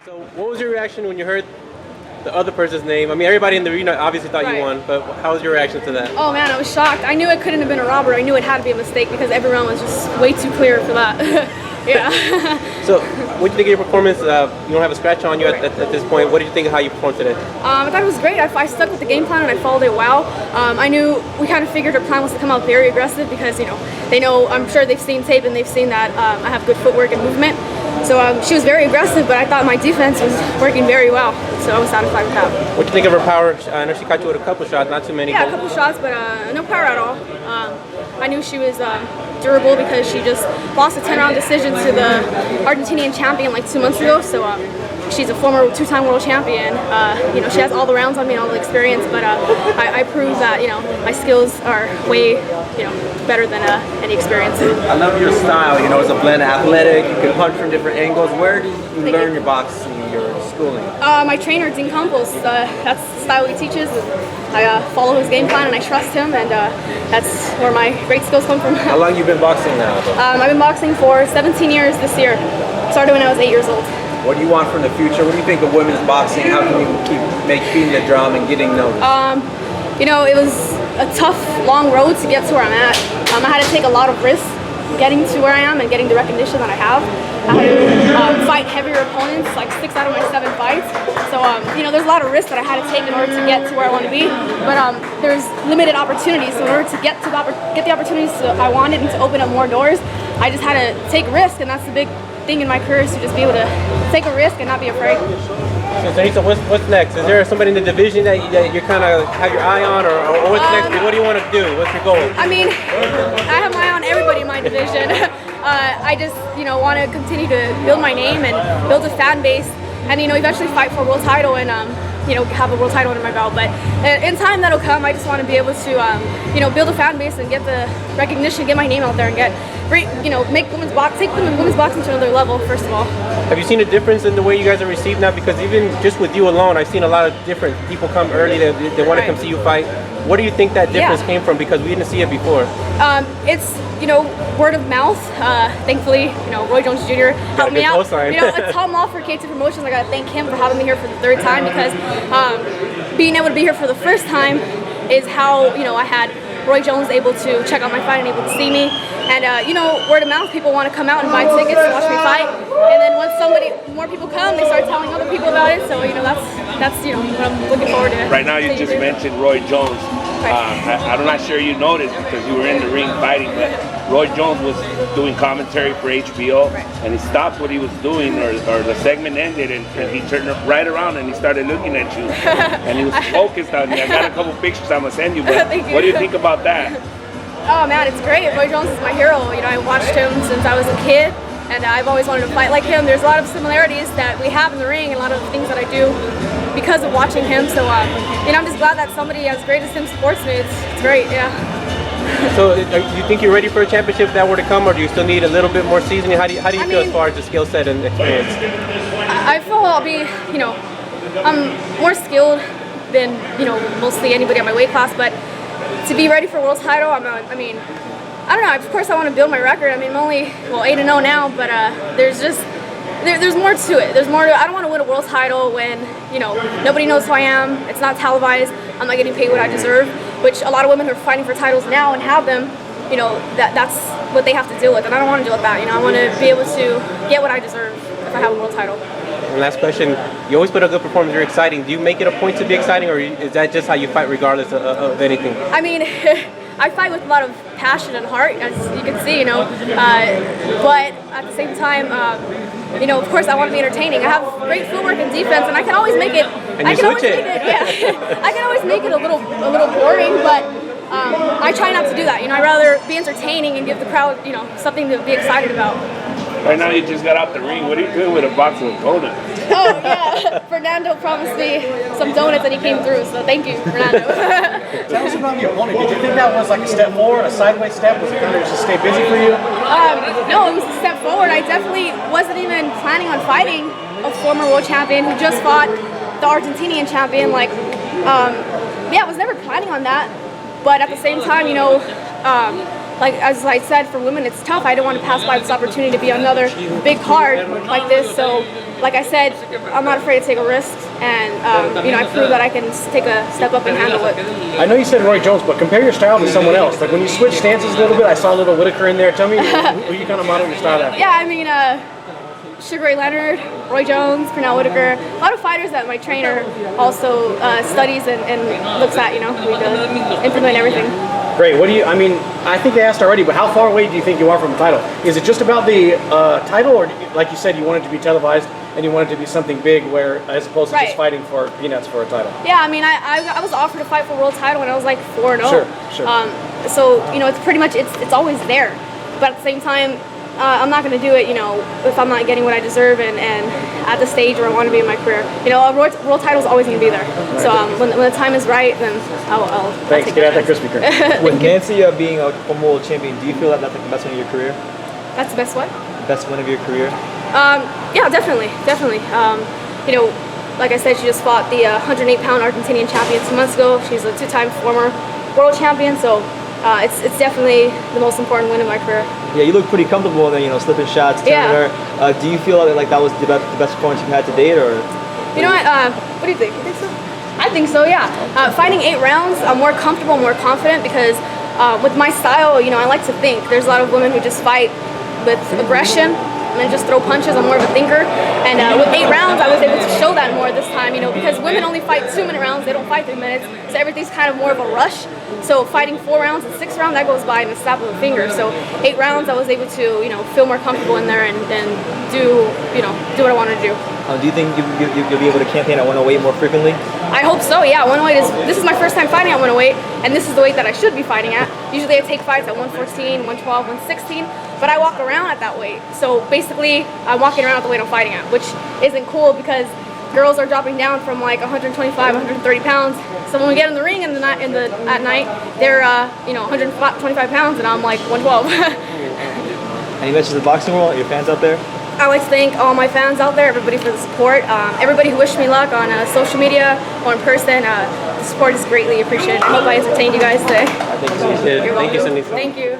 So what was your reaction when you heard the other person's name? I mean, everybody in the arena obviously thought you won, but how was your reaction to that? Oh man, I was shocked. I knew it couldn't have been a robber. I knew it had to be a mistake because everyone was just way too clear for that. Yeah. So what do you think of your performance? You don't have a scratch on you at this point. What did you think of how you performed today? I thought it was great. I stuck with the game plan and I followed it well. I knew we kind of figured our plan was to come out very aggressive because, you know, they know, I'm sure they've seen tape and they've seen that I have good footwork and movement. So she was very aggressive, but I thought my defense was working very well. So I was satisfied with that. What do you think of her power? I know she caught you with a couple shots, not too many. Yeah, a couple shots, but no power at all. I knew she was durable because she just lost a 10-round decision to the Argentinian champion like 2 months ago. So she's a former 2-time world champion. You know, she has all the rounds on me and all the experience, but I proved that, you know, my skills are way, you know, better than any experience. I love your style. You know, it's a blend of athletic. You can punch from different angles. Where did you learn your boxing, your schooling? My trainer, Dean Campos. That's the style he teaches. I follow his game plan and I trust him, and that's where my great skills come from. How long have you been boxing now? I've been boxing for 17 years this year. Started when I was 8 years old. What do you want from the future? What do you think of women's boxing? How can we keep beating the drum and getting noticed? You know, it was a tough, long road to get to where I'm at. I had to take a lot of risks getting to where I am and getting the recognition that I have. I had to fight heavier opponents, like 6 out of my 7 fights. So, you know, there's a lot of risks that I had to take in order to get to where I want to be. But there's limited opportunities. So in order to get the opportunities I wanted and to open up more doors, I just had to take risks, and that's the big thing in my career, is to just be able to take a risk and not be afraid. So Seniesa, what's next? Is there somebody in the division that you kind of have your eye on, or what's next? What do you want to do? What's your goal? I mean, I have my eye on everybody in my division. I just, you know, want to continue to build my name and build a fan base, and, you know, eventually fight for a world title and you know, have a world title under my belt. But in time that'll come. I just want to be able to you know, build a fan base and get the recognition, get my name out there, and you know, take women's boxing to another level, first of all. Have you seen a difference in the way you guys are received now? Because even just with you alone, I've seen a lot of different people come early. They want to come see you fight. What do you think that difference came from? Because we didn't see it before. It's, you know, word of mouth. Thankfully, you know, Roy Jones Jr. helped me out. You know, Tom Law for KT Promotions, I gotta thank him for having me here for the 3rd time, because being able to be here for the first time is how, you know, I had Roy Jones able to check out my fight and able to see me. And, you know, word of mouth, people want to come out and buy tickets to watch me fight. And then once more people come, they start telling other people about it. So, you know, that's you know, what I'm looking forward to. Right now, you just mentioned Roy Jones. I'm not sure you noticed because you were in the ring fighting, but Roy Jones was doing commentary for HBO, and he stopped what he was doing, or the segment ended, and he turned right around and he started looking at you, and he was focused on you. I got a couple pictures I'm gonna send you, but what do you think about that? Oh man, it's great. Roy Jones is my hero. You know, I watched him since I was a kid, and I've always wanted to fight like him. There's a lot of similarities that we have in the ring, and a lot of things that I do because of watching him. So, you know, I'm just glad that somebody as great as him supports me. It's great, yeah. So, do you think you're ready for a championship if that were to come, or do you still need a little bit more seasoning? How do you feel as far as the skill set and experience? I feel I'll be, you know, I'm more skilled than, you know, mostly anybody at my weight class, but to be ready for a world title, I mean, I don't know. Of course, I want to build my record. I mean, I'm only 8-0 now, but there's more to it. There's more to it. I don't want to win a world title when, you know, nobody knows who I am. It's not televised. I'm not getting paid what I deserve, which a lot of women who are fighting for titles now and have them, you know, that's what they have to deal with, and I don't want to deal with that. You know, I want to be able to get what I deserve if I have a world title. And last question, you always put a good performance, you're exciting. Do you make it a point to be exciting, or is that just how you fight regardless of anything? I mean, I fight with a lot of passion and heart, as you can see, you know, but at the same time, you know, of course I want to be entertaining. I have great footwork and defense, and I can always make it, I can always make it a little boring, but I try not to do that. You know, I'd rather be entertaining and give the crowd, you know, something to be excited about. Right now, you just got out the ring. What are you doing with a box of donuts? Oh, yeah. Fernando promised me some donuts and he came through, so thank you, Fernando. Tell us about the opponent. Did you think that was like a step forward, a sideways step? Was it kind of just stay busy for you? No, it was a step forward. I definitely wasn't even planning on fighting a former world champion who just fought the Argentinian champion. Like, yeah, I was never planning on that. But at the same time, you know, like as I said, for women it's tough. I don't want to pass by this opportunity to be on another big card like this. So like I said, I'm not afraid to take a risk, and you know, I proved that I can take a step up and handle it. I know you said Roy Jones, but compare your style to someone else. Like when you switch stances a little bit, I saw a little Whitaker in there. Tell me who you kind of model your style after. Yeah, I mean, Sugar Ray Leonard, Roy Jones, Pernell Whitaker, a lot of fighters that my trainer also studies and looks at. You know, we implement everything. Great. What do you? I mean, I think they asked already, but how far away do you think you are from the title? Is it just about the title, or like you said, you want it to be televised and you want it to be something big, where as opposed to just fighting for peanuts for a title? Yeah, I mean, I was offered to fight for world title when I was like 4-0. Sure. So you know, it's pretty much it's always there, but at the same time, I'm not going to do it, you know, if I'm not getting what I deserve and at the stage where I want to be in my career. You know, a world title is always going to be there. So when the time is right, then I'll Thanks. take Get out that Krispy Kreme. With Nancy being a former world champion, do you feel that that's like the best win of your career? That's the best what? Best win of your career? Yeah, definitely. You know, like I said, she just fought the 108-pound Argentinian champion 2 months ago. She's a 2-time former world champion, so it's definitely the most important win of my career. Yeah, you look pretty comfortable in there, you know, slipping shots, turning her. Do you feel like that was the best performance you've had to date, or? You know what do you think? You think so? I think so, yeah. Fighting 8 rounds, I'm more comfortable, more confident, because with my style, you know, I like to think. There's a lot of women who just fight with aggression and then just throw punches. I'm more of a thinker, and with 8 rounds I was able to show that more this time, you know, because women only fight 2-minute rounds, they don't fight 3 minutes, so everything's kind of more of a rush. So fighting 4 rounds and 6 rounds, that goes by in a snap of a finger. So 8 rounds I was able to, you know, feel more comfortable in there and do what I wanted to do. Do you think you'll be able to campaign at 108 more frequently? I hope so, yeah. 108 this is my first time fighting at 108, and this is the weight that I should be fighting at. Usually I take fights at 114, 112, 116, but I walk around at that weight. So basically, I'm walking around at the weight I'm fighting at, which isn't cool because girls are dropping down from like 125, 130 pounds. So when we get in the ring at night, they're 125 pounds, and I'm like 112. Any messages to the boxing world, your fans out there? I'd like to thank all my fans out there, everybody for the support, everybody who wished me luck on social media or in person. The support is greatly appreciated. I hope I entertained you guys today. Thank you, Seniesa. Thank you.